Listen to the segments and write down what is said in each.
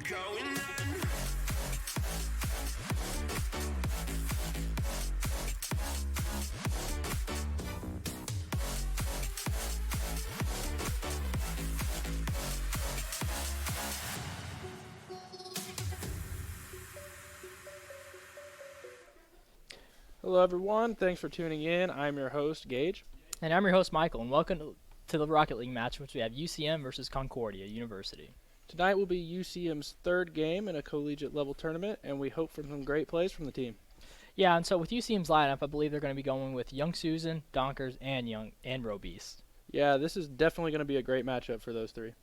going on. Hello everyone, thanks for tuning in. I'm your host, Gage. And I'm your host, Michael, and welcome to the Rocket League match, in which we have UCM versus Concordia University. Tonight will be UCM's third game in a collegiate level tournament, and we hope for some great plays from the team. Yeah, and so with UCM's lineup, I believe they're going to be going with Young Susan, Donkers, and Robeast. Yeah, this is definitely going to be a great matchup for those three.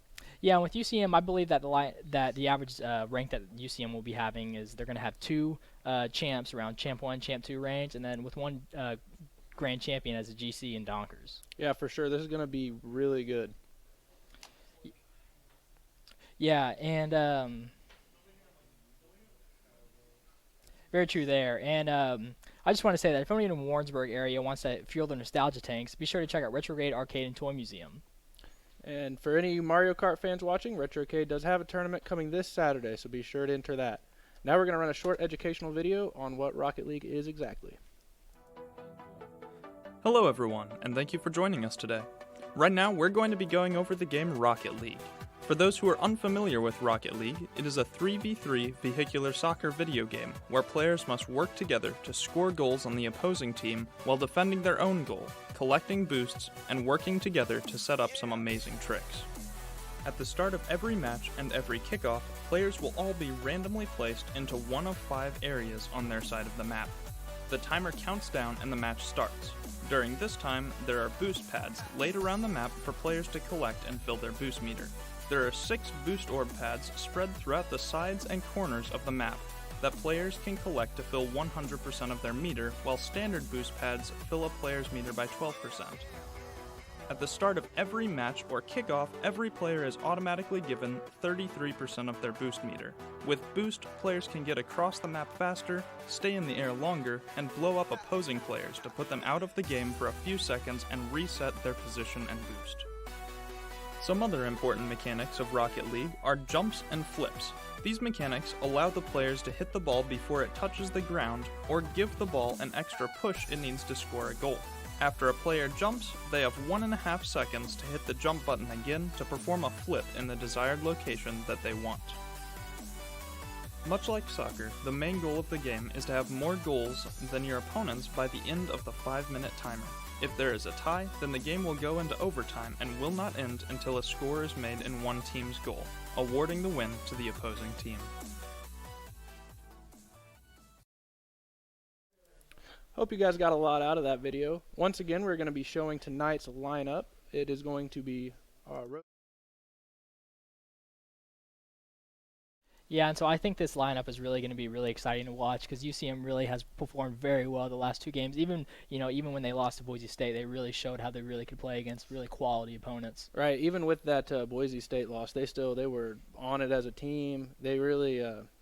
Yeah, and with UCM, I believe that the average rank that UCM will be having is they're going to have two champs around Champ 1, Champ 2 range, and then with one Grand Champion as a GC in Donkers. Yeah, for sure. This is going to be really good. Yeah, and very true there. And I just want to say that if anyone in the Warrensburg area wants to fuel their nostalgia tanks, be sure to check out Retrograde Arcade and Toy Museum. And for any Mario Kart fans watching, Retrocade does have a tournament coming this Saturday, so be sure to enter that. Now we're going to run a short educational video on what Rocket League is exactly. Hello everyone, and thank you for joining us today. Right now, we're going to be going over the game Rocket League. For those who are unfamiliar with Rocket League, it is a 3v3 vehicular soccer video game where players must work together to score goals on the opposing team while defending their own goal, collecting boosts, and working together to set up some amazing tricks. At the start of every match and every kickoff, players will all be randomly placed into one of 5 areas on their side of the map. The timer counts down and the match starts. During this time, there are boost pads laid around the map for players to collect and fill their boost meter. There are 6 boost orb pads spread throughout the sides and corners of the map that players can collect to fill 100% of their meter, while standard boost pads fill a player's meter by 12%. At the start of every match or kickoff, every player is automatically given 33% of their boost meter. With boost, players can get across the map faster, stay in the air longer, and blow up opposing players to put them out of the game for a few seconds and reset their position and boost. Some other important mechanics of Rocket League are jumps and flips. These mechanics allow the players to hit the ball before it touches the ground, or give the ball an extra push it needs to score a goal. After a player jumps, they have 1.5 seconds to hit the jump button again to perform a flip in the desired location that they want. Much like soccer, the main goal of the game is to have more goals than your opponents by the end of the 5-minute timer. If there is a tie, then the game will go into overtime and will not end until a score is made in one team's goal, awarding the win to the opposing team. Hope you guys got a lot out of that video. Once again, we're going to be showing tonight's lineup. It is going to be Yeah, and so I think this lineup is really going to be really exciting to watch because UCM really has performed very well the last 2 games. Even when they lost to Boise State, they really showed how they really could play against really quality opponents. Right, even with that Boise State loss, they were on it as a team. They really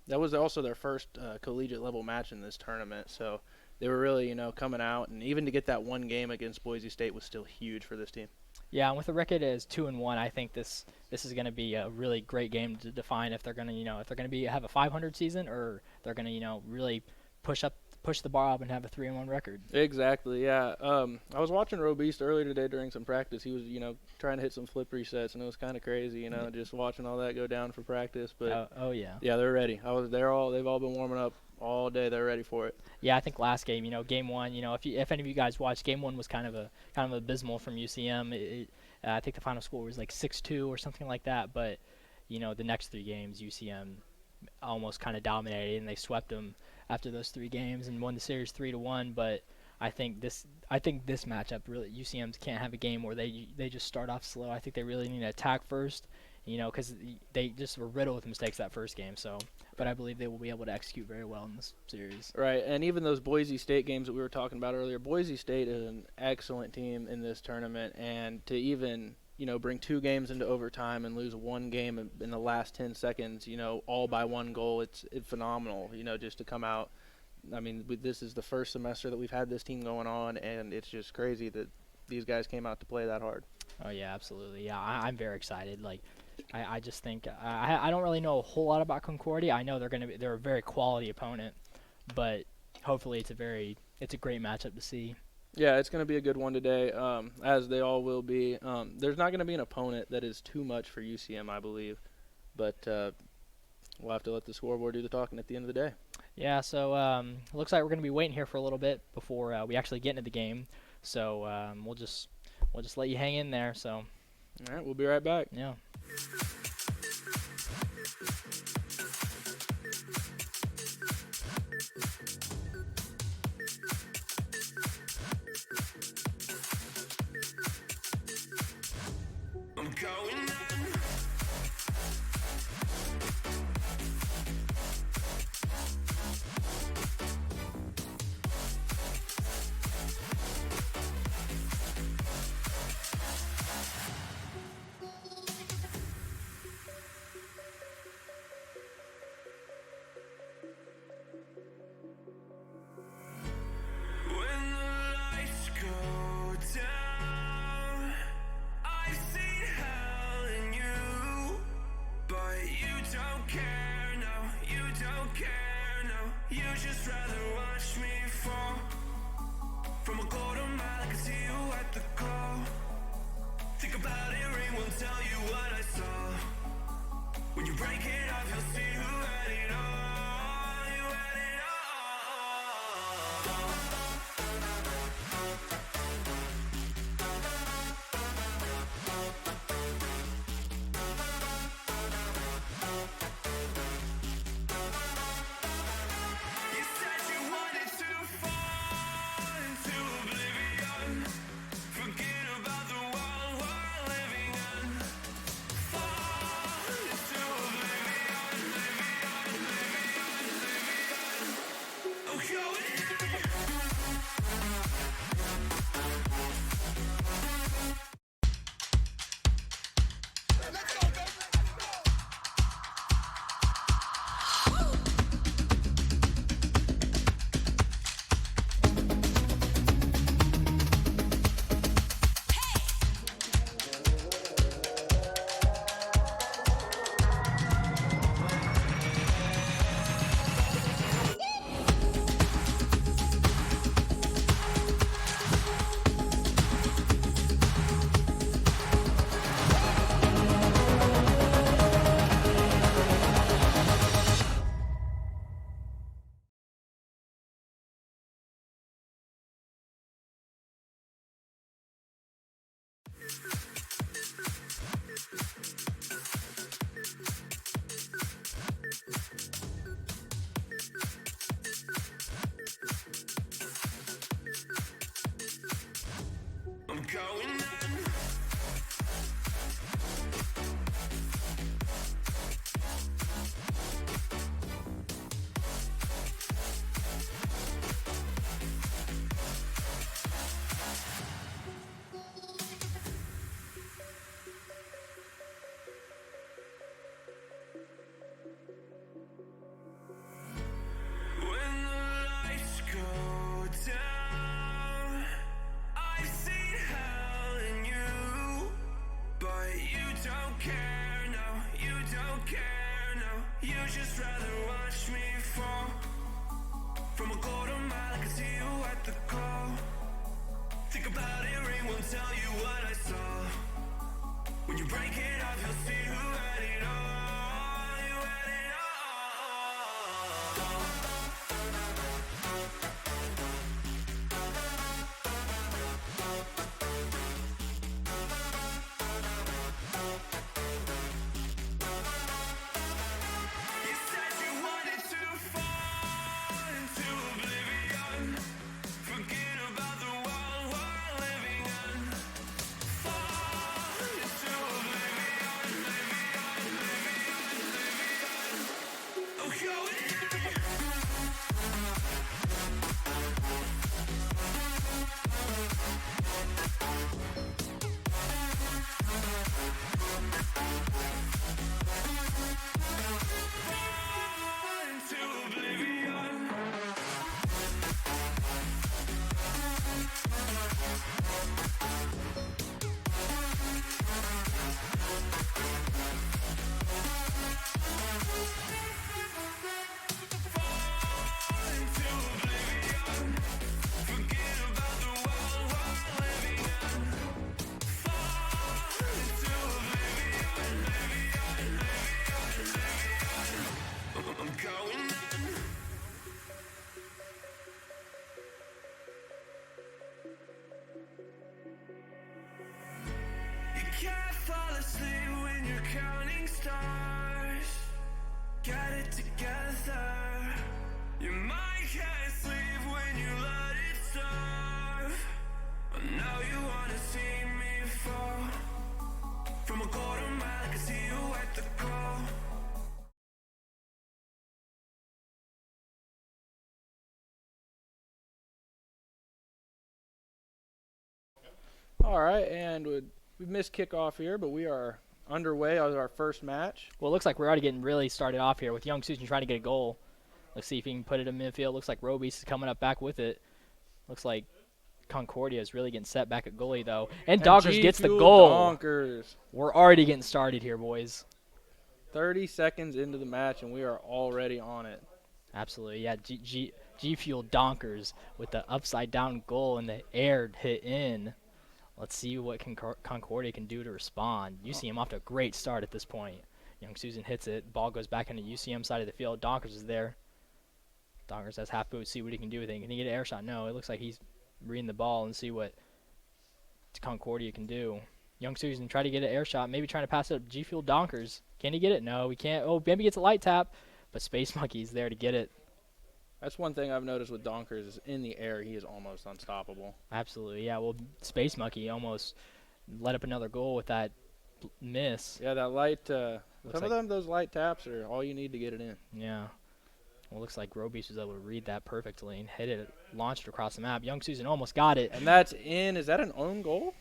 that was also their first collegiate level match in this tournament, so they were really coming out, and even to get that one game against Boise State was still huge for this team. Yeah, and with the record as 2-1, I think this is going to be a really great game to define if they're going to have a 500 season or they're going to really push the bar up and have a 3-1 record. Exactly. Yeah. I was watching Robeast earlier today during some practice. He was trying to hit some flip resets, and it was kind of crazy. Just watching all that go down for practice. But oh yeah. Yeah, they're ready. They've all been warming up all day. They're ready for it. Yeah, I think last game, game 1, if any of you guys watched, game 1 was kind of abysmal from UCM. I think the final score was like 6-2 or something like that. But the next 3 games, UCM almost kind of dominated, and they swept them after those 3 games and won the series 3-1. But I think this matchup really, UCM can't have a game where they just start off slow. I think they really need to attack first, because they just were riddled with mistakes that first game. But I believe they will be able to execute very well in this series. Right, and even those Boise State games that we were talking about earlier, Boise State is an excellent team in this tournament, and to even bring 2 games into overtime and lose 1 game in the last 10 seconds, all by 1 goal, it's phenomenal, just to come out. I mean, this is the first semester that we've had this team going on, and it's just crazy that these guys came out to play that hard. Oh yeah, absolutely. Yeah, I'm very excited. Like, I just think I don't really know a whole lot about Concordia. I know they're a very quality opponent, but hopefully it's a great matchup to see. Yeah, it's going to be a good one today, as they all will be. There's not going to be an opponent that is too much for UCM, I believe, but we'll have to let the scoreboard do the talking at the end of the day. Yeah, so looks like we're going to be waiting here for a little bit before we actually get into the game. So we'll just let you hang in there. So. All right, we'll be right back. Yeah. I'm going on. When the lights go down, I've seen hell in you, but you don't care, no, you don't care, no. You just rather watch me fall from a quarter mile. I can see you at the call. Think about it, ring won't tell you what I saw. When you break it off, you'll see who had it all. You had it all. You said you wanted to fall into oblivion. Forget about the world we're living in. Fall into oblivion, oblivion. Oh, going I'm going on. When the lights go down, I've seen hell in you, but you don't care, no, you don't care, no. You just rather watch me fall from a quarter mile. I can see you at the call. Think about it, ring won't tell you what I saw. When you break it off, you'll see who had it all. You had it all. You said you wanted to fall into oblivion. Forget about the world we're living in. Fall into oblivion, oblivion. Oh, going fall into oblivion. stars. Get it together. Your mind can't sleep when you let it serve. Now you wanna see me fall. From a quarter mile, I can see you at the call. All right, and we missed kickoff here, but we are underway on our first match. Well, it looks like we're already getting really started off here with Young Susan trying to get a goal. Let's see if he can put it in midfield. Looks like Robies is coming up back with it. Looks like Concordia is really getting set back at goalie, though. And Donkers gets the goal. Donkers. We're already getting started here, boys. 30 seconds into the match, and we are already on it. Absolutely, yeah. G Fuel Donkers with the upside-down goal and the air hit in. Let's see what Concordia can do to respond. UCM off to a great start at this point. Young Susan hits it. Ball goes back into UCM side of the field. Donkers is there. Donkers has half boot. See what he can do with it. Can he get an air shot? No. It looks like he's reading the ball and see what Concordia can do. Young Susan try to get an air shot. Maybe trying to pass it up G Fuel Donkers. Can he get it? No, he can't. Oh, maybe gets a light tap. But Space Monkey's there to get it. That's one thing I've noticed with Donkers is in the air, he is almost unstoppable. Absolutely, yeah. Well, Space Monkey almost let up another goal with that miss. Yeah, that light, some like of them, those light taps are all you need to get it in. Yeah. Well, it looks like Robies was able to read that perfectly and hit it, launched it across the map. Young Susan almost got it. And that's in. Is that an own goal?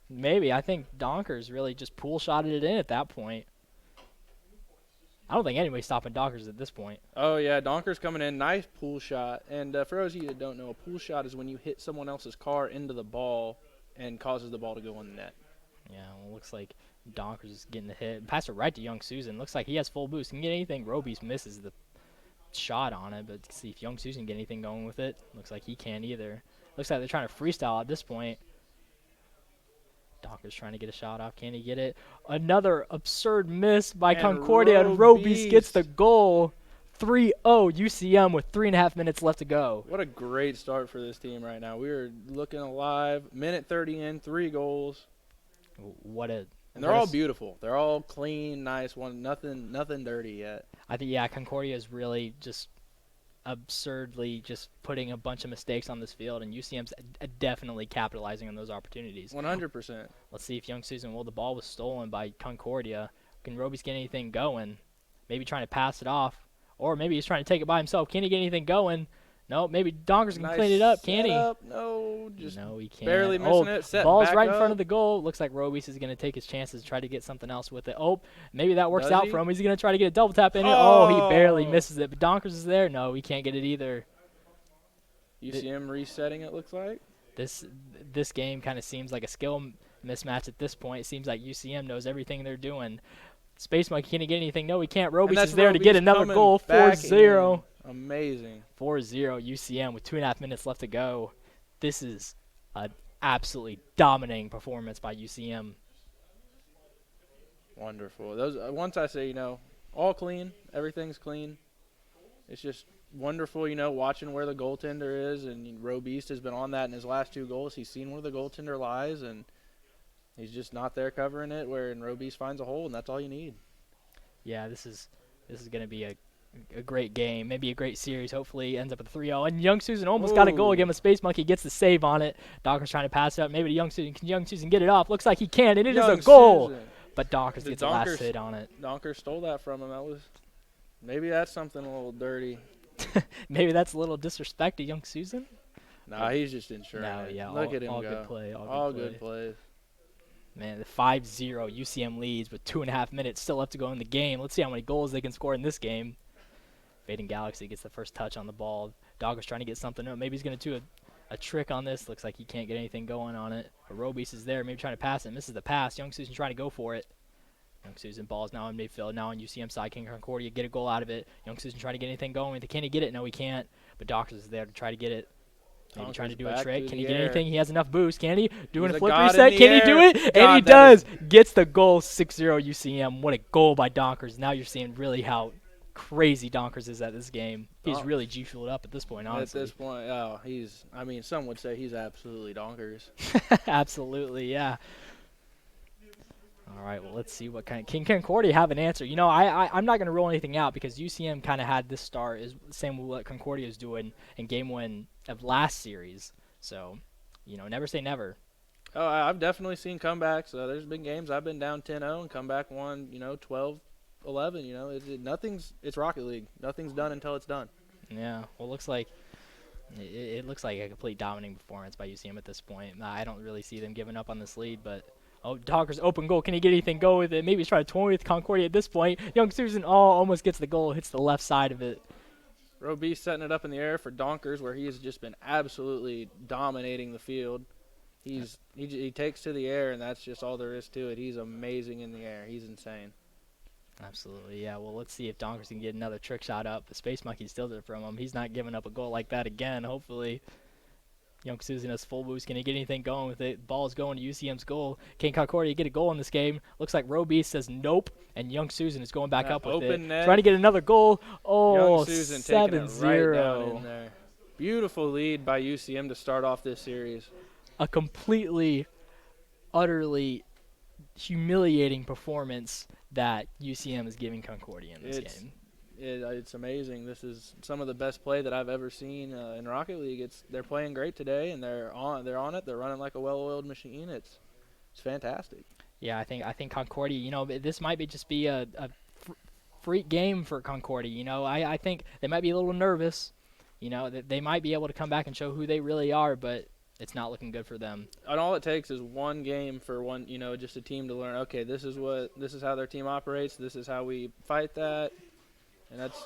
Maybe. I think Donkers really just pool shotted it in at that point. I don't think anybody's stopping Donkers at this point. Oh, yeah, Donkers coming in. Nice pool shot. And for those of you that don't know, a pool shot is when you hit someone else's car into the ball and causes the ball to go in the net. Yeah, well, looks like Donkers is getting the hit. Pass it right to Young Susan. Looks like he has full boost. Can get anything. Robies misses the shot on it, but see if Young Susan can get anything going with it. Looks like he can't either. Looks like they're trying to freestyle at this point. Donkers trying to get a shot off. Can he get it? Another absurd miss by Concordia, and Robies gets the goal. 3-0 UCM with 3.5 minutes left to go. What a great start for this team right now. We are looking alive. Minute 30 in, 3 goals. And they're all beautiful. They're all clean, nice. Nothing dirty yet. I think, yeah, Concordia is really just absurdly just putting a bunch of mistakes on this field, and UCM's definitely capitalizing on those opportunities. 100%. Let's see if Young Susan, well, the ball was stolen by Concordia. Can Robies get anything going? Maybe trying to pass it off, or maybe he's trying to take it by himself. Can he get anything going? No, maybe Donkers can clean it up. Can he? No, just no, he can't. Barely missing it. Set ball's back right in up. front of the goal. Looks like Robies is going to take his chances, try to get something else with it. Oh, maybe that works out for him. He's going to try to get a double tap in it. Oh, he barely misses it. But Donkers is there. No, he can't get it either. UCM resetting, it looks like. This game kind of seems like a skill mismatch at this point. It seems like UCM knows everything they're doing. Space Monkey, can he get anything? No, he can't. Robies is there to get another goal. 4-0. Amazing. 4-0 UCM with 2.5 minutes left to go. This is an absolutely dominating performance by UCM. Wonderful. Those once I say, all clean, everything's clean. It's just wonderful, watching where the goaltender is, and Robeast has been on that in his last 2 goals. He's seen where the goaltender lies, and he's just not there covering it, where Robeast finds a hole, and that's all you need. Yeah, this is going to be a great game, maybe a great series. Hopefully ends up with 3-0. And Young Susan almost got a goal again, but Space Monkey gets the save on it. Donkers trying to pass it up. Maybe to Young Susan. Can Young Susan get it off? Looks like he can, and it is a goal. But Donkers gets the last hit on it. Donkers stole that from him. Maybe that's something a little dirty. Maybe that's a little disrespect to Young Susan. Nah, he's just ensuring it. Yeah, Look at him all go. Good play. All good plays. Man, the 5-0 UCM leads with 2.5 minutes still left to go in the game. Let's see how many goals they can score in this game. Fading Galaxy gets the first touch on the ball. Doggers trying to get something up. Maybe he's going to do a trick on this. Looks like he can't get anything going on it. But Robies is there, maybe trying to pass it. Misses the pass. Young Susan trying to go for it. Young Susan ball's now in midfield. Now on UCM side. Can Concordia get a goal out of it? Young Susan trying to get anything going. Can he get it? No, he can't. But Dockers is there to try to get it. Maybe trying to do a trick. Can he get anything? He has enough boost. Can he? Doing a flip reset. Can he do it? And he does. Gets the goal. 6-0 UCM. What a goal by Donkers. Now you're seeing really how crazy Donkers is at this game. He's really G-fueled up at this point, honestly. At this point, some would say he's absolutely Donkers. Absolutely, yeah. All right, well, let's see what kind of can Concordia have an answer. You know, I'm not going to rule anything out because UCM kind of had this start is the same with what Concordia is doing in game 1 of last series. So, you know, never say never. Oh, I've definitely seen comebacks. There's been games I've been down 10-0 and come back won, 12-11. You know, it's Rocket League. Nothing's done until it's done. Yeah, well, it looks like a complete dominating performance by UCM at this point. I don't really see them giving up on this lead, but Donkers open goal. Can he get anything go with it? Maybe he's trying to toy with Concordia at this point. Young Susan almost gets the goal, hits the left side of it. Roby setting it up in the air for Donkers, where he has just been absolutely dominating the field. He takes to the air, and that's just all there is to it. He's amazing in the air. He's insane. Absolutely, yeah. Well, let's see if Donkers can get another trick shot up. The Space Monkey steals it from him. He's not giving up a goal like that again, hopefully. Young Susan has full boost. Can he get anything going with it? Ball's going to UCM's goal. Can Concordia get a goal in this game? Looks like Roby says nope, and Young Susan is going back up with it. Net. Trying to get another goal. Oh, Young Susan taking it 7-0. right down in there. Beautiful lead by UCM to start off this series. A completely, utterly humiliating performance that UCM is giving Concordia in this game. It's amazing. This is some of the best play that I've ever seen in Rocket League. They're playing great today, and they're on it. They're running like a well-oiled machine. It's fantastic. Yeah, I think Concordia. You know, this might just be a freak game for Concordia. You know, I think they might be a little nervous. You know, that they might be able to come back and show who they really are, but it's not looking good for them. And all it takes is one game for just a team to learn. Okay, this is how their team operates. This is how we fight that. And that's.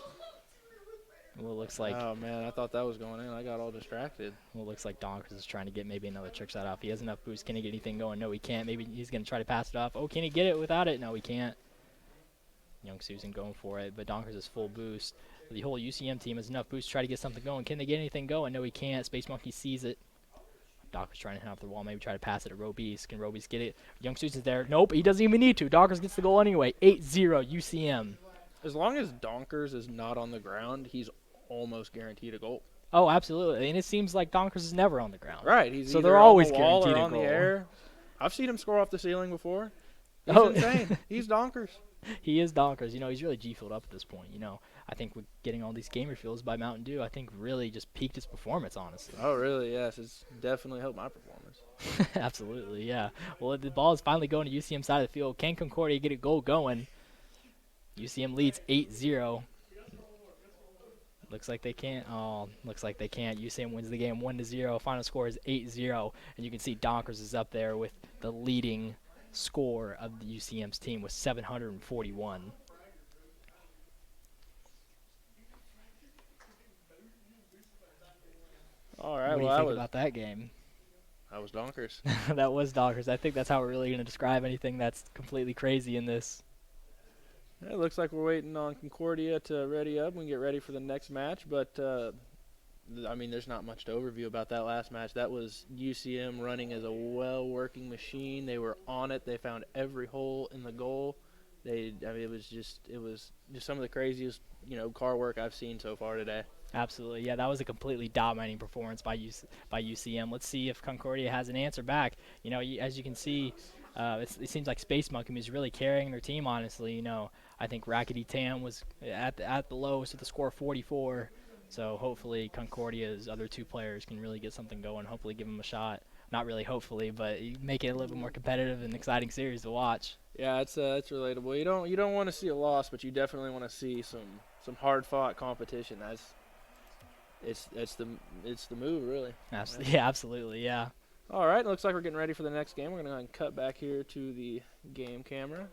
Well, it looks like. Oh man, I thought that was going in. I got all distracted. Well, it looks like Donkers is trying to get maybe another trick shot off. He has enough boost. Can he get anything going? No, he can't. Maybe he's going to try to pass it off. Oh, can he get it without it? No, he can't. Young Susan going for it, but Donkers is full boost. The whole UCM team has enough boost to try to get something going. Can they get anything going? No, he can't. Space Monkey sees it. Donkers trying to hit off the wall. Maybe try to pass it to Robies. Can Robies get it? Young Susan's there. Nope, he doesn't even need to. Donkers gets the goal anyway. 8-0 UCM. As long as Donkers is not on the ground, he's almost guaranteed a goal. Oh, absolutely. And it seems like Donkers is never on the ground. Right. He's so either they're on always the wall guaranteed or a on goal. the air. I've seen him score off the ceiling before. He's insane. He's Donkers. He is Donkers. You know, he's really G-filled up at this point. You know, I think with getting all these gamer fields by Mountain Dew, I think really just peaked his performance, honestly. Oh, really? Yes. It's definitely helped my performance. Absolutely, yeah. Well, the ball is finally going to UCM side of the field. Can Concordia get a goal going? UCM leads 8-0. Looks like they can't. Oh, looks like they can't. UCM wins the game 1-0. Final score is 8-0. And you can see Donkers is up there with the leading score of the UCM's team with 741. All right. What do you think about that game? That was Donkers. That was Donkers. I think that's how we're really going to describe anything that's completely crazy in this. It looks like we're waiting on Concordia to ready up. We can get ready for the next match. But, I mean, there's not much to overview about that last match. That was UCM running as a well-working machine. They were on it. They found every hole in the goal. It was just some of the craziest, car work I've seen so far today. Absolutely, yeah, that was a completely dominating performance by UCM. Let's see if Concordia has an answer back. You know, as you can see, it seems like Space Monkey is really carrying their team. Honestly, I think Rackety Tam was at the lowest with the score 44. So hopefully Concordia's other two players can really get something going. Hopefully give them a shot. Not really hopefully, but make it a little bit more competitive and exciting series to watch. Yeah, it's relatable. You don't want to see a loss, but you definitely want to see some hard-fought competition. It's the move, really. Absolutely, yeah, absolutely, yeah. All right, looks like we're getting ready for the next game. We're going to cut back here to the game camera.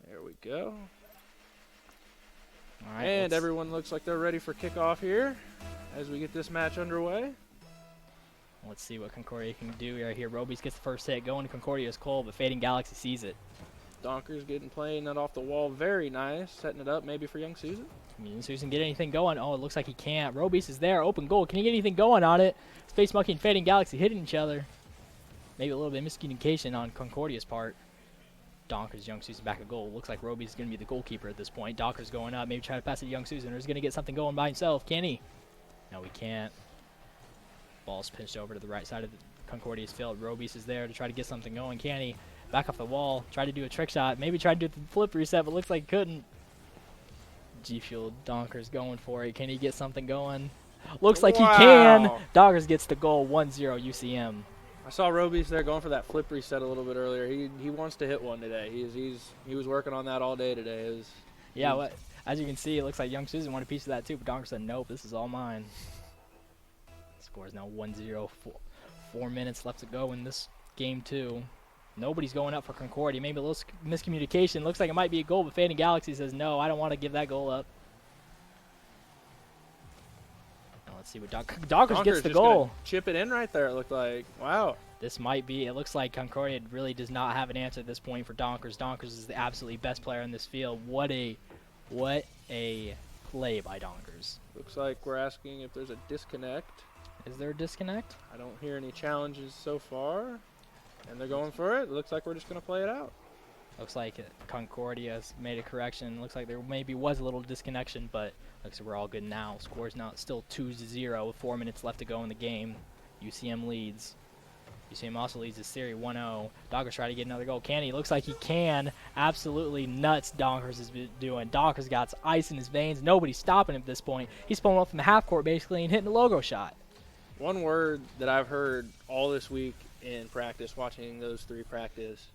There we go. All right, and everyone looks like they're ready for kickoff here as we get this match underway. Let's see what Concordia can do right here. Robies gets the first hit going to Concordia's Cole, but Fading Galaxy sees it. Donkers playing that off the wall. Very nice. Setting it up maybe for Young Susan. Can Young Susan get anything going? Oh, it looks like he can't. Robies is there. Open goal. Can he get anything going on it? Space Monkey and Fading Galaxy hitting each other. Maybe a little bit of miscommunication on Concordia's part. Donkers, Young Susan back at goal. Looks like Robies is going to be the goalkeeper at this point. Donkers going up. Maybe try to pass it to Young Susan. Or he's going to get something going by himself. Can he? No, he can't. Ball's pitched over to the right side of Concordia's field. Robies is there to try to get something going. Can he? Back off the wall. Try to do a trick shot. Maybe try to do the flip reset, but looks like he couldn't. G Fuel Donkers going for it. Can he get something going? Looks like he can. Donkers gets the goal. 1-0 UCM. I saw Robies there going for that flip reset a little bit earlier. He wants to hit one today. He was working on that all day today. As you can see, it looks like Young Susan wanted a piece of that too, but Donkers said nope. This is all mine. Score is now 1-0. 4 minutes left to go in this game 2. Nobody's going up for Concordia. Maybe a little miscommunication. Looks like it might be a goal, but Fading Galaxy says no. I don't want to give that goal up. Now let's see what Donkers gets the goal. Chip it in right there. It looked like wow. This might be. It looks like Concordia really does not have an answer at this point for Donkers. Donkers is the absolutely best player in this field. What a play by Donkers. Looks like we're asking if there's a disconnect. Is there a disconnect? I don't hear any challenges so far. And they're going for it. Looks like we're just going to play it out. Looks like Concordia's made a correction. Looks like there maybe was a little disconnection, but looks like we're all good now. Score's now still 2-0 with 4 minutes left to go in the game. UCM leads. UCM also leads the series 1-0. Donkers try to get another goal. Can he? Looks like he can. Absolutely nuts Donkers is doing. Donkers got ice in his veins. Nobody's stopping him at this point. He's pulling up from the half court basically and hitting a logo shot. One word that I've heard all this week in practice, watching those 3 practice,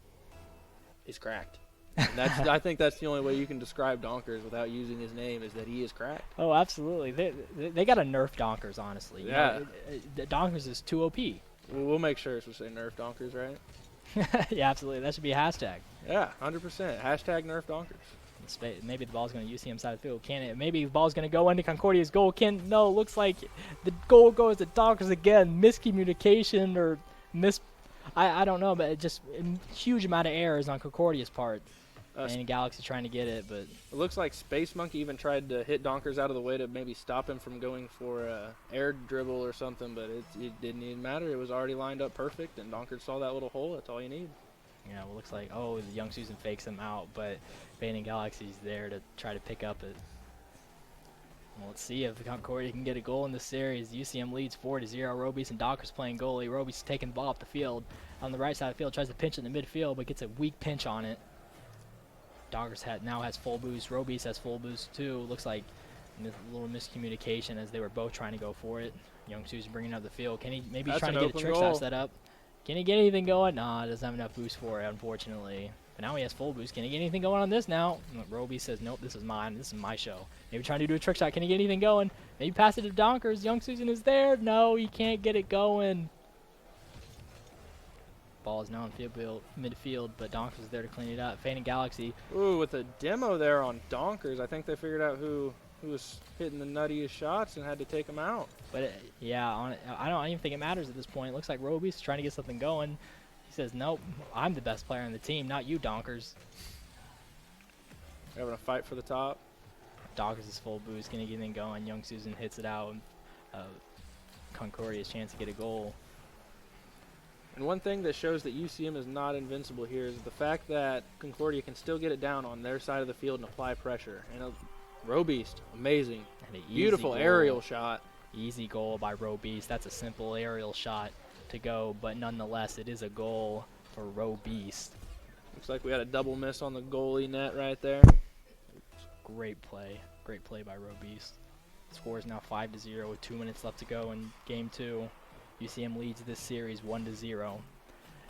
is cracked. And I think that's the only way you can describe Donkers without using his name, is that he is cracked. Oh, absolutely. They got to nerf Donkers, honestly. Yeah. Donkers is too OP. We'll make sure to say nerf Donkers, right? Yeah, absolutely. That should be a hashtag. Yeah, 100%. Hashtag nerf Donkers. Maybe the ball's going to UCM side of the field. Can it? Maybe the ball's going to go into Concordia's goal. No, looks like the goal goes to Donkers again. Miscommunication or I don't know, but just a huge amount of errors on Concordia's part. And Galaxy trying to get it, but it looks like Space Monkey even tried to hit Donkers out of the way to maybe stop him from going for a air dribble or something, but it didn't even matter. It was already lined up perfect, and Donkers saw that little hole. That's all you need. Yeah, well, looks like, the Young Susan fakes him out, but Fading Galaxy's there to try to pick up it. Well, let's see if Concordia can get a goal in this series. UCM leads 4-0. Robies and Donkers playing goalie. Robies taking the ball off the field. On the right side of the field, tries to pinch in the midfield, but gets a weak pinch on it. Donkers now has full boost. Robies has full boost too. Looks like a little miscommunication as they were both trying to go for it. Young Susan bringing up the field. Can he maybe trying to get a trick shot set up? Can he get anything going? Nah, doesn't have enough boost for it, unfortunately. But now he has full boost. Can he get anything going on this now? Roby says, nope, this is mine. This is my show. Maybe trying to do a trick shot. Can he get anything going? Maybe pass it to Donkers. Young Susan is there. No, he can't get it going. Ball is now in midfield, but Donkers is there to clean it up. Fading Galaxy. Ooh, with a demo there on Donkers, I think they figured out who was hitting the nuttiest shots and had to take them out. But, I don't even think it matters at this point. It looks like Roby's trying to get something going. He says, nope, I'm the best player on the team, not you, Donkers. They're having a fight for the top. Donkers is full boost. Can he get anything going? Young Susan hits it out. Concordia's chance to get a goal. And one thing that shows that UCM is not invincible here is the fact that Concordia can still get it down on their side of the field and apply pressure. And Robeast, amazing. And beautiful aerial shot. Easy goal by Robeast. That's a simple aerial shot to go, but nonetheless, it is a goal for Robeast. Looks like we had a double miss on the goalie net right there. Great play. Great play by Robeast. Score is now 5-0 with 2 minutes left to go in Game 2. UCM leads this series 1-0.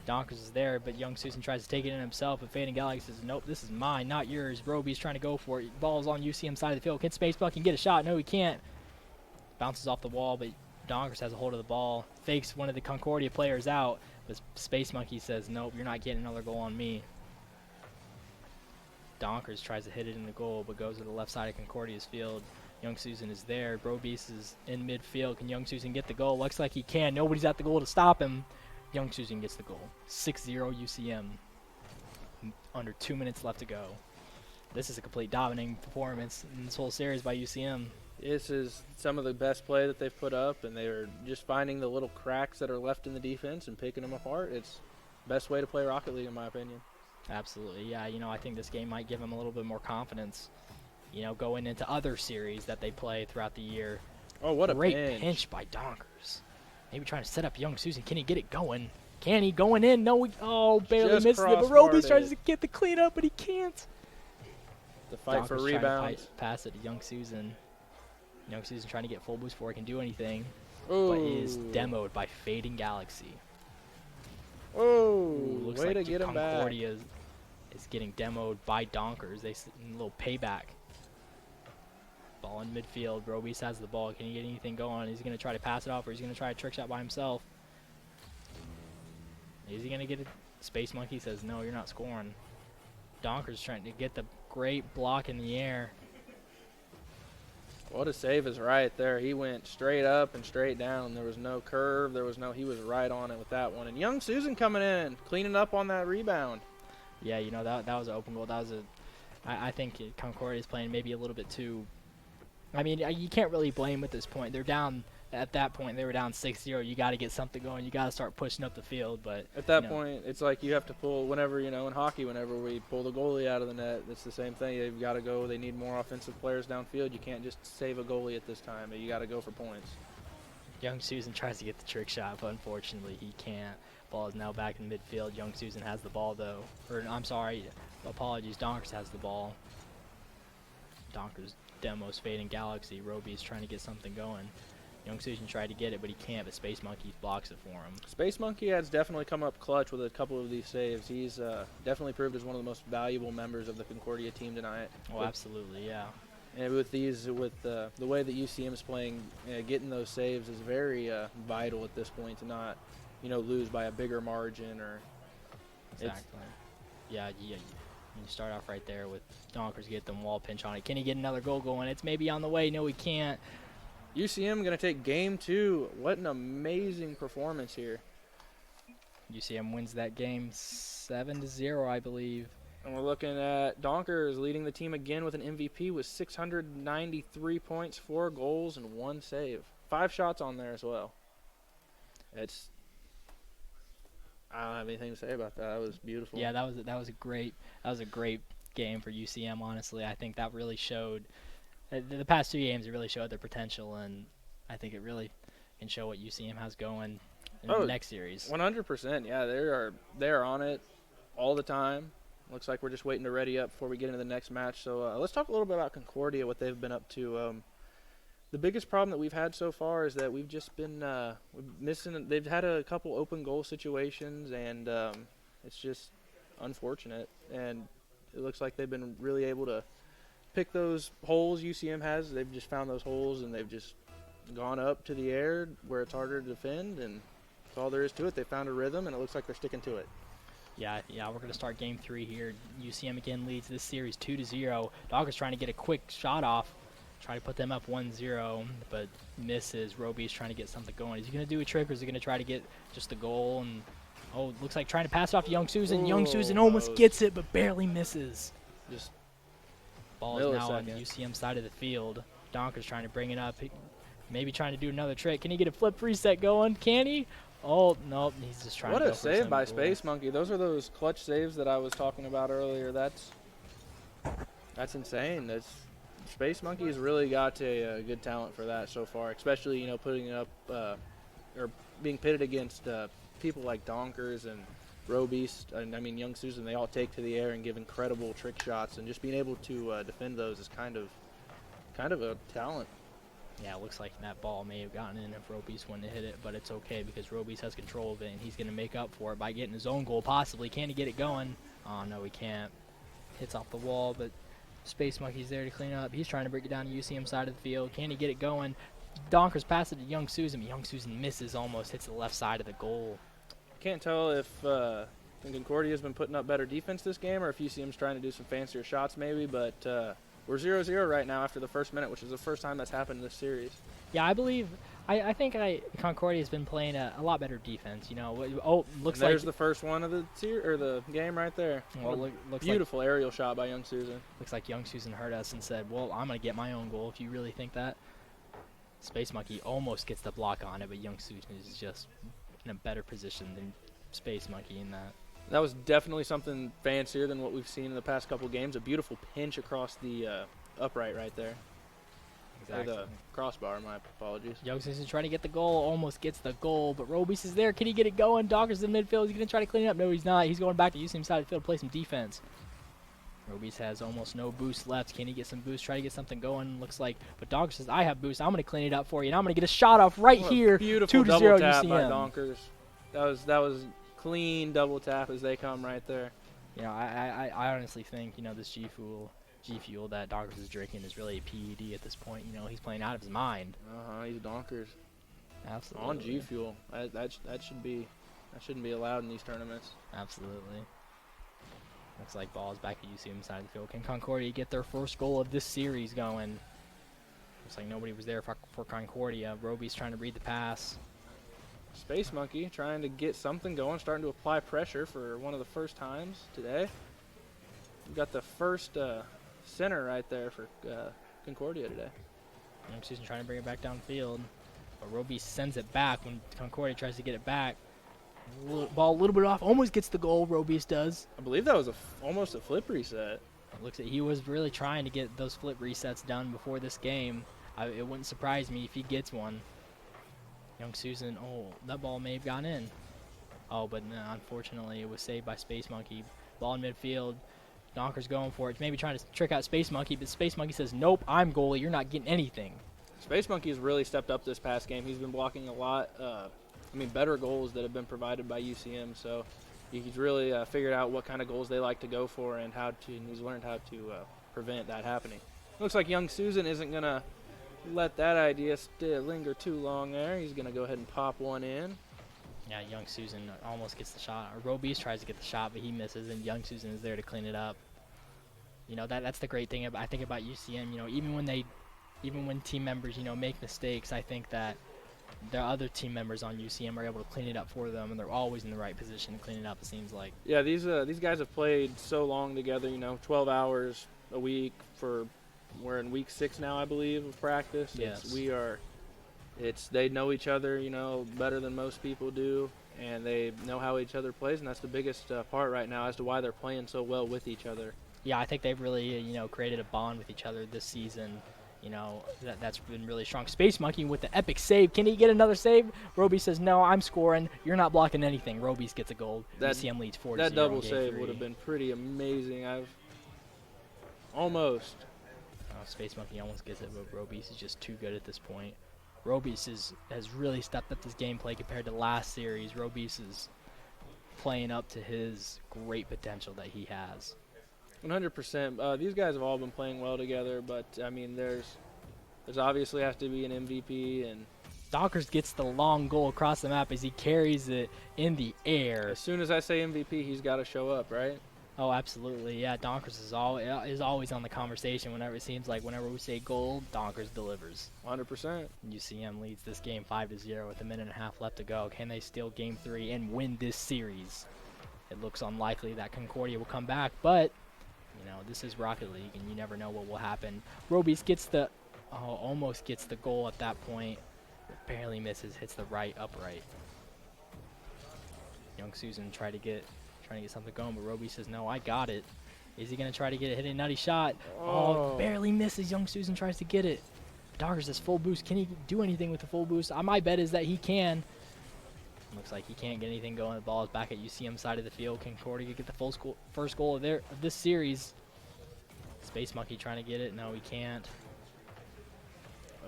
Donkers is there, but Young Susan tries to take it in himself, but Fading Galaxy says, nope, this is mine, not yours. Roby's trying to go for it. Ball's on UCM side of the field. Can Space Buck can get a shot? No, he can't. Bounces off the wall, but Donkers has a hold of the ball. Fakes one of the Concordia players out, but Space Monkey says, nope, you're not getting another goal on me. Donkers tries to hit it in the goal, but goes to the left side of Concordia's field. Young Susan is there. Robeast is in midfield. Can Young Susan get the goal? Looks like he can. Nobody's at the goal to stop him. Young Susan gets the goal. 6-0 UCM. Under 2 minutes left to go. This is a complete dominating performance in this whole series by UCM. This is some of the best play that they've put up, and they're just finding the little cracks that are left in the defense and picking them apart. It's the best way to play Rocket League, in my opinion. Absolutely. Yeah, I think this game might give them a little bit more confidence, going into other series that they play throughout the year. Oh, what a great pinch by Donkers. Maybe trying to set up Young Susan. Can he get it going? Can he? Going in? No. Barely Just misses it. But crossbarred Roby's trying it. to get the cleanup, but he can't. The fight for Donker's trying to rebounds. pass it to Young Susan. Young Susan trying to get full boost before he can do anything. Ooh. But is demoed by Fading Galaxy. Ooh, Looks way like to get him back. Concordia is getting demoed by Donkers. A little payback. Ball in midfield. Roby's has the ball. Can he get anything going? Is he going to try to pass it off, or is he going to try a trick shot by himself? Is he going to get it? Space Monkey says, no, you're not scoring. Donkers trying to get the great block in the air. What a save is right there. He went straight up and straight down. There was no curve. He was right on it with that one. And Young Susan coming in, cleaning up on that rebound. Yeah, that was an open goal. I think Concordia is playing maybe a little bit too. I mean, you can't really blame at this point. They're down. At that point, they were down 6-0. You got to get something going. You got to start pushing up the field. But at that point, it's like you have to pull whenever, in hockey, whenever we pull the goalie out of the net, it's the same thing. They've got to go. They need more offensive players downfield. You can't just save a goalie at this time. You got to go for points. Young Susan tries to get the trick shot, but unfortunately he can't. Ball is now back in midfield. Young Susan has the ball, though. Or, I'm sorry. Apologies. Donkers has the ball. Donkers demos Fading Galaxy. Roby's trying to get something going. Young Susan tried to get it, but he can't, but Space Monkey blocks it for him. Space Monkey has definitely come up clutch with a couple of these saves. He's definitely proved as one of the most valuable members of the Concordia team tonight. Oh, absolutely, yeah. And with the way that UCM is playing, getting those saves is very vital at this point to not, lose by a bigger margin or. Exactly. Yeah. You start off right there with Donkers get them wall pinch on it. Can he get another goal going? It's maybe on the way. No, he can't. UCM going to take game 2. What an amazing performance here. UCM wins that game 7-0, I believe. And we're looking at Donkers leading the team again with an MVP with 693 points, 4 goals, and 1 save. 5 shots on there as well. I don't have anything to say about that. That was beautiful. Yeah, that was a great game for UCM. Honestly, I think that really showed. The past 2 games, it really showed their potential, and I think it really can show what UCM has going in the next series. 100%. Yeah, they're on it all the time. Looks like we're just waiting to ready up before we get into the next match. So let's talk a little bit about Concordia, what they've been up to. The biggest problem that we've had so far is that we've just been missing. They've had a couple open goal situations, and it's just unfortunate. And it looks like they've been really able to pick those holes UCM has. They've just found those holes, and they've just gone up to the air where it's harder to defend, and that's all there is to it. They found a rhythm, and it looks like they're sticking to it. Yeah, we're going to start game 3 here. UCM again leads this series 2-0. Donkers trying to get a quick shot off, try to put them up 1-0, but misses. Roby's trying to get something going. Is he going to do a trick, or is he going to try to get just the goal? And looks like trying to pass it off to Young Susan. Ooh, Young Susan almost gets it, but barely misses. Just ball is now on the UCM side of the field. Donkers trying to bring it up. Maybe trying to do another trick. Can he get a flip reset going? Can he? Oh, nope. He's just trying to go for What a save by goal. Space Monkey. Those are those clutch saves that I was talking about earlier. That's insane. Space Monkey has really got a good talent for that so far, especially, putting it up or being pitted against people like Donkers and Roby's. And Young Susan, they all take to the air and give incredible trick shots, and just being able to defend those is kind of a talent. Yeah, it looks like that ball may have gotten in if Roby's wouldn't have hit it, but it's okay because Roby's has control of it, and he's going to make up for it by getting his own goal, possibly. Can he get it going? Oh, no, he can't. Hits off the wall, but Space Monkey's there to clean up. He's trying to break it down to UCM side of the field. Can he get it going? Donkers pass it to Young Susan, but Young Susan misses, almost hits the left side of the goal. Can't tell if Concordia's been putting up better defense this game, or if UCM's trying to do some fancier shots maybe, but we're 0-0 right now after the first minute, which is the first time that's happened in this series. Yeah, I think Concordia's been playing a lot better defense. Looks like there's the first one of the the game right there. Well, looks beautiful aerial shot by Young Susan. Looks like Young Susan heard us and said, "Well, I'm gonna get my own goal." If you really think that, Space Monkey almost gets the block on it, but Young Susan is just in a better position than Space Monkey in that. That was definitely something fancier than what we've seen in the past couple games. A beautiful pinch across the upright right there. Exactly. The crossbar, my apologies. Young Susan trying to get the goal, almost gets the goal, but Robies is there. Can he get it going? Dockers in midfield. He's going to try to clean it up. No, he's not. He's going back to UCM side of the field to play some defense. Robies has almost no boost left. Can he get some boost? Try to get something going. Looks like, but Donkers says, I have boost. I'm going to clean it up for you, and I'm going to get a shot off right here. Beautiful 2-0 double tap by UCM. Donkers. That was clean double tap as they come right there. You know, I honestly think, you know, this G Fuel that Donkers is drinking is really a PED at this point. You know, he's playing out of his mind. He's Donkers. Absolutely. On G Fuel. That shouldn't be allowed in these tournaments. Absolutely. Looks like ball is back at UCM side of the field. Can Concordia get their first goal of this series going? Looks like nobody was there for Concordia. Roby's trying to read the pass. Space Monkey trying to get something going, starting to apply pressure for one of the first times today. We've got the first center right there for Concordia today. Young Susan trying to bring it back downfield. But Roby sends it back when Concordia tries to get it back. Ball a little bit off, almost gets the goal. Robius does. I believe that was almost a flip reset. It looks like he was really trying to get those flip resets done before this game. It wouldn't surprise me if he gets one. Young Susan, that ball may have gone in. Oh, but no, unfortunately it was saved by Space Monkey. Ball in midfield. Donker's going for it. Maybe trying to trick out Space Monkey, but Space Monkey says, nope, I'm goalie. You're not getting anything. Space Monkey has really stepped up this past game. He's been blocking a lot. Better goals that have been provided by UCM. So he's really figured out what kind of goals they like to go for and he's learned how to prevent that happening. Looks like Young Susan isn't going to let that idea linger too long there. He's going to go ahead and pop one in. Yeah, Young Susan almost gets the shot. Robies tries to get the shot, but he misses, and Young Susan is there to clean it up. You know, that's the great thing about UCM. You know, even when team members, you know, make mistakes, I think that the other team members on UCM are able to clean it up for them, and they're always in the right position to clean it up, it seems like. Yeah, these guys have played so long together, you know, 12 hours a week we're in week 6 now, I believe, of practice. Yes. They know each other, you know, better than most people do, and they know how each other plays, and that's the biggest part right now as to why they're playing so well with each other. Yeah, I think they've really, you know, created a bond with each other this season. You know, that's been really strong. Space Monkey with the epic save. Can he get another save? Roby says, no, I'm scoring. You're not blocking anything. Roby's gets a goal. UCM leads 4-0. That double save would have been pretty amazing. Almost. Space Monkey almost gets it, but Roby's is just too good at this point. Roby's has really stepped up his gameplay compared to last series. Roby's is playing up to his great potential that he has. 100%. These guys have all been playing well together, but I mean, there's obviously has to be an MVP, and Dockers gets the long goal across the map as he carries it in the air. As soon as I say MVP, he's got to show up, right? Oh, absolutely. Yeah, Donkers is always on the conversation whenever it seems like whenever we say goal, Donkers delivers. 100%. UCM leads this game 5-0 with a minute and a half left to go. Can they steal game 3 and win this series? It looks unlikely that Concordia will come back, but you know, this is Rocket League and you never know what will happen. Robies almost gets the goal at that point. Barely misses, hits the upright. Young Susan trying to get something going, but Roby says, no, I got it. Is he going to try to get it? Hit a nutty shot. Oh, barely misses. Young Susan tries to get it. Dockers has full boost. Can he do anything with the full boost? My bet is that he can. Looks like he can't get anything going. The ball is back at UCM side of the field. Concordia get the first goal of this series. Space Monkey trying to get it. No, he can't.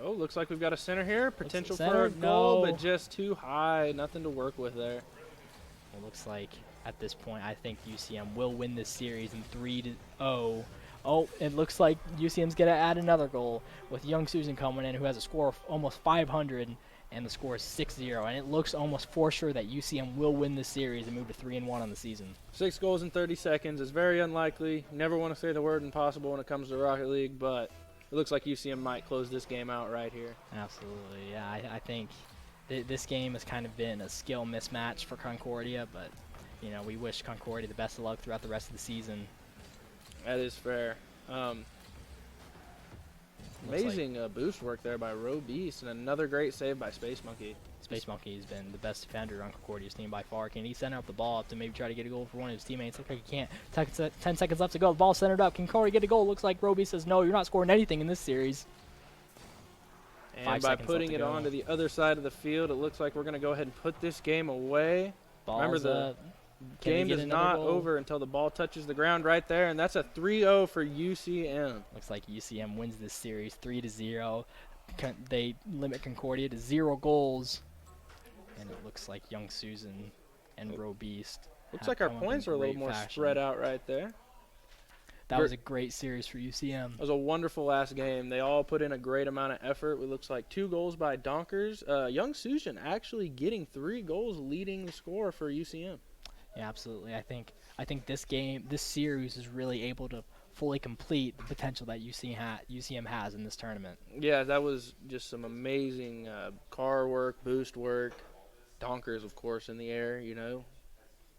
Oh, looks like we've got a center here. Potential for a goal, but just too high. Nothing to work with there. It looks like at this point, I think UCM will win this series in 3-0. Oh, it looks like UCM's going to add another goal with Young Susan coming in, who has a score of almost 500, and the score is 6-0. And it looks almost for sure that UCM will win this series and move to 3-1 on the season. 6 goals in 30 seconds is very unlikely. Never want to say the word impossible when it comes to Rocket League, but it looks like UCM might close this game out right here. Absolutely, yeah. I think this game has kind of been a skill mismatch for Concordia, but you know, we wish Concordia the best of luck throughout the rest of the season. That is fair. Amazing boost work there by Robeast, and another great save by Space Monkey. Space Monkey has been the best defender on Concordia's team by far. Can he center up the ball up to maybe try to get a goal for one of his teammates? Looks like he can't. 10 seconds left to go. The ball centered up. Can Concordia get a goal? Looks like Robeast says, no, you're not scoring anything in this series. And by putting it onto the other side of the field, it looks like we're going to go ahead and put this game away. Remember, the game is not over until the ball touches the ground right there, and that's a 3-0 for UCM. Looks like UCM wins this series 3-0. They limit Concordia to 0 goals, and it looks like Young Susan and Roe Beast. Looks like our points are a little more spread out right there. That was a great series for UCM. It was a wonderful last game. They all put in a great amount of effort. It looks like 2 goals by Donkers. Young Susan actually getting 3 goals, leading the score for UCM. Yeah, absolutely. I think this series is really able to fully complete the potential that UCM has in this tournament. Yeah, that was just some amazing car work, boost work. Donkers, of course, in the air,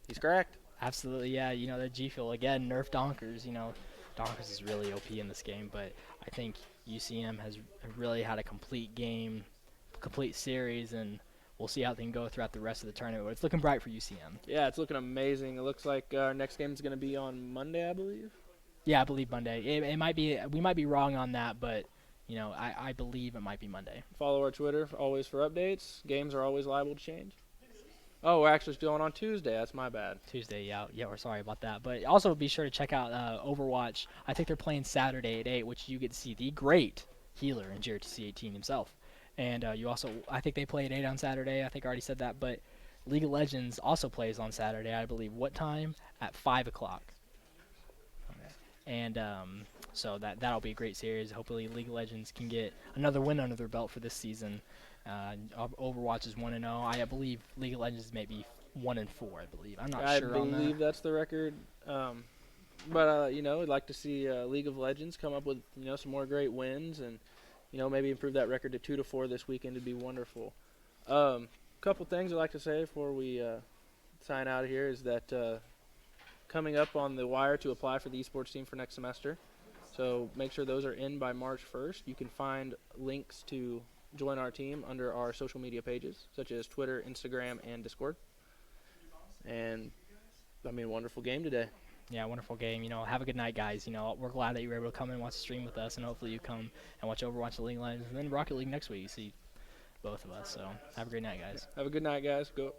He's cracked. Absolutely, yeah. The G Fuel, again, nerf Donkers. Donkers is really OP in this game, but I think UCM has really had a complete game, complete series, and we'll see how they can go throughout the rest of the tournament. But it's looking bright for UCM. Yeah, it's looking amazing. It looks like our next game is going to be on Monday, I believe. Yeah, I believe Monday. It might be. We might be wrong on that, but I believe it might be Monday. Follow our Twitter always for updates. Games are always liable to change. Oh, we're actually still on Tuesday. That's my bad. Tuesday, yeah, we're sorry about that. But also be sure to check out Overwatch. I think they're playing Saturday at 8, which you get to see the great healer in JRTC18 himself. And I think they play at 8 on Saturday. I think I already said that. But League of Legends also plays on Saturday, I believe. What time? At 5 o'clock. Okay. And so that'll be a great series. Hopefully League of Legends can get another win under their belt for this season. Overwatch is 1-0. I believe League of Legends may be 1-4. I believe. I'm not sure on that. I believe that's the record. But I'd like to see League of Legends come up with some more great wins and maybe improve that record to 2-4 this weekend. Would be wonderful. Couple things I'd like to say before we sign out of here is that coming up on the wire to apply for the esports team for next semester. So make sure those are in by March 1st. You can find links to join our team under our social media pages, such as Twitter, Instagram, and Discord. And, wonderful game today. Yeah, wonderful game. Have a good night, guys. We're glad that you were able to come and watch the stream with us, and hopefully you come and watch Overwatch the League of Legends, and then Rocket League next week. You see both of us. So have a great night, guys. Have a good night, guys. Go.